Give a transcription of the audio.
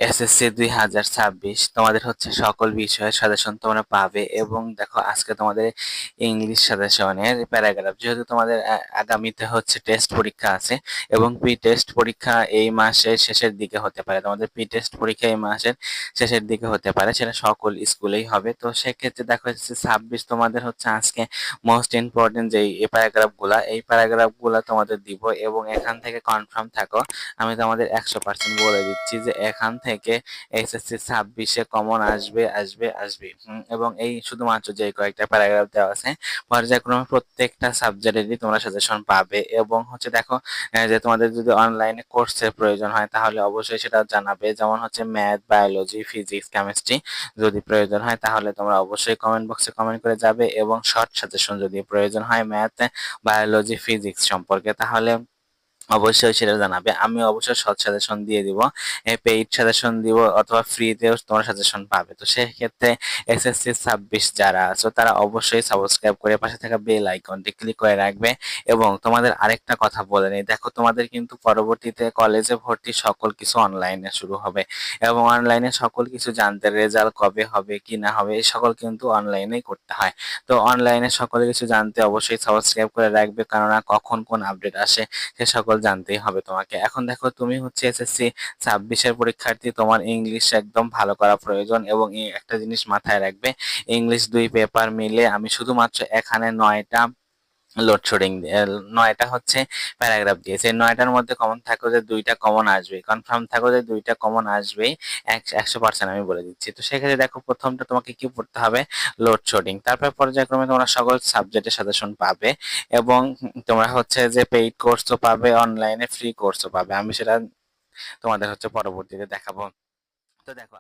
SSC 2026 তোমাদের হচ্ছে সকল বিষয়ের সাজেশন তোমরা পাবে। এবং দেখো আজকে তোমাদের ইংলিশ সাজেশনের প্যারাগ্রাফ, যেহেতু তোমাদের আগামীতে হচ্ছে টেস্ট পরীক্ষা আছে এবং প্রি টেস্ট পরীক্ষা এই মাসের শেষের দিকে হতে পারে। তোমাদের প্রি টেস্ট পরীক্ষা এই মাসের শেষের দিকে হতে পারে, সেটা সকল স্কুলেই হবে। তো সেক্ষেত্রে দেখো এসএসসি 26 তোমাদের হচ্ছে আজকে মোস্ট ইম্পর্টেন্ট যে এই প্যারাগ্রাফগুলা তোমাদের দিব। এবং এখান থেকে কনফার্ম থাকো, আমি তোমাদের 100% বলে দিচ্ছি যে এখান থেকে এসএসসি 26-এ কমন আসবে আসবে আসবে। এবং এই শুধুমাত্র যে কয়েকটা প্যারাগ্রাফ দেওয়া আছে, পর্যায়ক্রমে প্রত্যেকটা সাবজেক্টেরই তোমরা সাজেশন পাবে। এবং হচ্ছে দেখো যে তোমাদের যদি অনলাইনে কোর্সের প্রয়োজন হয় তাহলে অবশ্যই সেটা জানাবে। যেমন হচ্ছে ম্যাথ, বায়োলজি, ফিজিক্স, কেমিস্ট্রি যদি প্রয়োজন হয় তাহলে তোমরা অবশ্যই কমেন্ট বক্সে কমেন্ট করে যাবে। এবং শর্ট সাজেশন যদি প্রয়োজন হয় ম্যাথ, বায়োলজি, ফিজিক্স সম্পর্কে তাহলে অবশ্যই সেটা জানাবে। আমি অবশ্যই সৎ সাজেশন দিয়ে দিব, পেইড সাজেশন দিব, অথবা ফ্রিতেও তোমার সাজেশন পাবে। তো সেক্ষেত্রে এসএসসি 26 যারা আছো তারা অবশ্যই সাবস্ক্রাইব করে পাশে থাকা বেল আইকনটি ক্লিক করে রাখবে। এবং তোমাদের আরেকটা কথা বলে নিই, দেখো তোমাদের কিন্তু পরবর্তীতে কলেজে ভর্তি সকল কিছু অনলাইনে শুরু হবে। এবং অনলাইনে সকল কিছু জানতে, রেজাল্ট কবে হবে কি না হবে এই সকল কিন্তু অনলাইনেই করতে হয়। তো অনলাইনে সকল কিছু জানতে অবশ্যই সাবস্ক্রাইব করে রাখবে, কেননা কখন কোন আপডেট আসে সে সকল জানতেই হবে তোমাকে। এখন দেখো তুমি হচ্ছে এসএসসি 26-এর পরীক্ষার্থী, তোমার ইংলিশ একদম ভালো করা প্রয়োজন। এবং এই একটা জিনিস মাথায় রাখবে, ইংলিশ 2 পেপার মিলে আমি শুধুমাত্র এখানে 9টা লোডশেডিং 9টা হচ্ছে প্যারাগ্রাফ দিয়েছে। এই 9টার মধ্যে কমন থাকো যে 2টা কমন আসবে, কনফার্ম থাকো যে 2টা কমন আসবেই 100% আমি বলে দিচ্ছি। তো সেক্ষেত্রে দেখো প্রথমটা তোমাকে কি পড়তে হবে, লোডশেডিং। তারপর পর্যায়ক্রমে তোমরা সকল সাবজেক্টের সাজেশন পাবে। এবং তোমরা হচ্ছে যে পেইড কোর্সও পাবে, অনলাইনে ফ্রি কোর্সও পাবে। আমি সেটা তোমাদের হচ্ছে পরবর্তীতে দেখাবো। তো দেখো